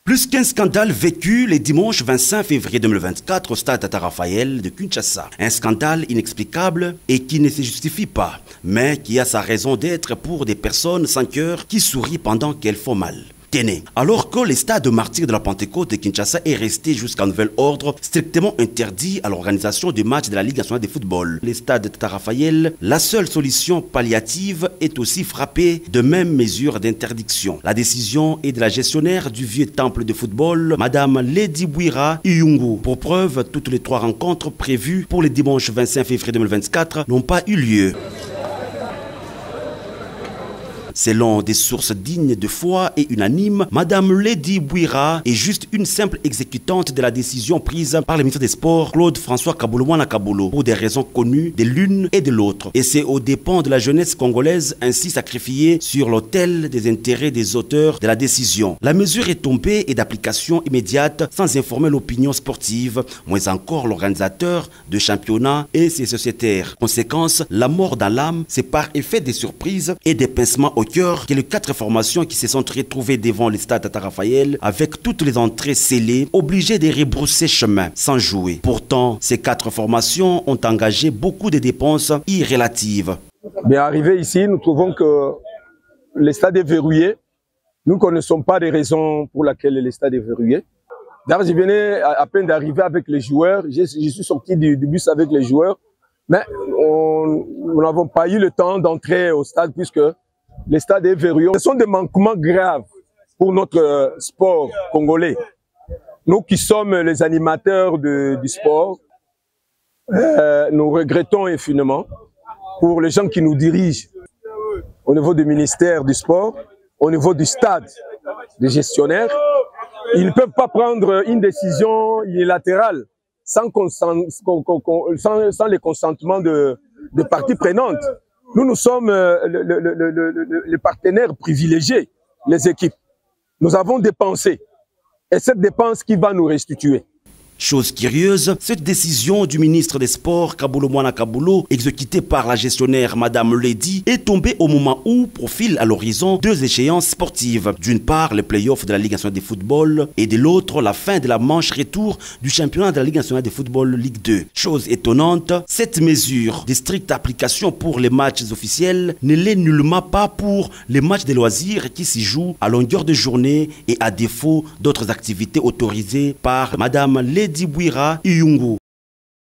Plus qu'un scandale vécu le dimanche 25 février 2024 au stade Tata Raphaël de Kinshasa. Un scandale inexplicable et qui ne se justifie pas, mais qui a sa raison d'être pour des personnes sans cœur qui sourient pendant qu'elles font mal. Tenez, alors que le stade martyr de la Pentecôte de Kinshasa est resté jusqu'à nouvel ordre strictement interdit à l'organisation du match de la Ligue nationale de football, le stade de Tata Raphaël, la seule solution palliative est aussi frappée de mêmes mesures d'interdiction. La décision est de la gestionnaire du vieux temple de football, Madame Lady Bouira Iyungu. Pour preuve, toutes les 3 rencontres prévues pour le dimanche 25 février 2024 n'ont pas eu lieu. Selon des sources dignes de foi et unanimes, Madame Lady Bouira est juste une simple exécutante de la décision prise par le ministre des Sports, Claude François Kaboulou-Mwana Kaboulo, pour des raisons connues de l'une et de l'autre. Et c'est aux dépens de la jeunesse congolaise ainsi sacrifiée sur l'autel des intérêts des auteurs de la décision. La mesure est tombée et d'application immédiate sans informer l'opinion sportive, moins encore l'organisateur de championnat et ses sociétaires. Conséquence, la mort dans l'âme, c'est par effet des surprises et des pincements au cœur que les 4 formations qui se sont retrouvées devant le stade Tata Raphaël avec toutes les entrées scellées, obligées de rebrousser chemin sans jouer. Pourtant, ces 4 formations ont engagé beaucoup de dépenses irrélatives. Bien arrivé ici, nous trouvons que le stade est verrouillé. Nous ne connaissons pas les raisons pour lesquelles le stade est verrouillé. D'ailleurs, je venais à peine d'arriver avec les joueurs. Je suis sorti du bus avec les joueurs. Mais nous n'avons pas eu le temps d'entrer au stade puisque le stade est verrouillé. Ce sont des manquements graves pour notre sport congolais. Nous qui sommes les animateurs du sport, nous regrettons infiniment pour les gens qui nous dirigent au niveau du ministère du sport, au niveau du stade, des gestionnaires. Ils ne peuvent pas prendre une décision unilatérale sans les consentements de parties prenantes. Nous sommes les partenaires privilégiés, les équipes. Nous avons dépensé. Et cette dépense qui va nous restituer. Chose curieuse, cette décision du ministre des Sports, Kaboulou-Mwana Kaboulo, exécutée par la gestionnaire Madame Lady, est tombée au moment où profilent à l'horizon 2 échéances sportives. D'une part, les playoffs de la Ligue nationale de football et de l'autre, la fin de la manche retour du championnat de la Ligue nationale de football Ligue 2. Chose étonnante, cette mesure de stricte application pour les matchs officiels ne l'est nullement pas pour les matchs de loisirs qui s'y jouent à longueur de journée et à défaut d'autres activités autorisées par Madame Lady Bouira Iyungu.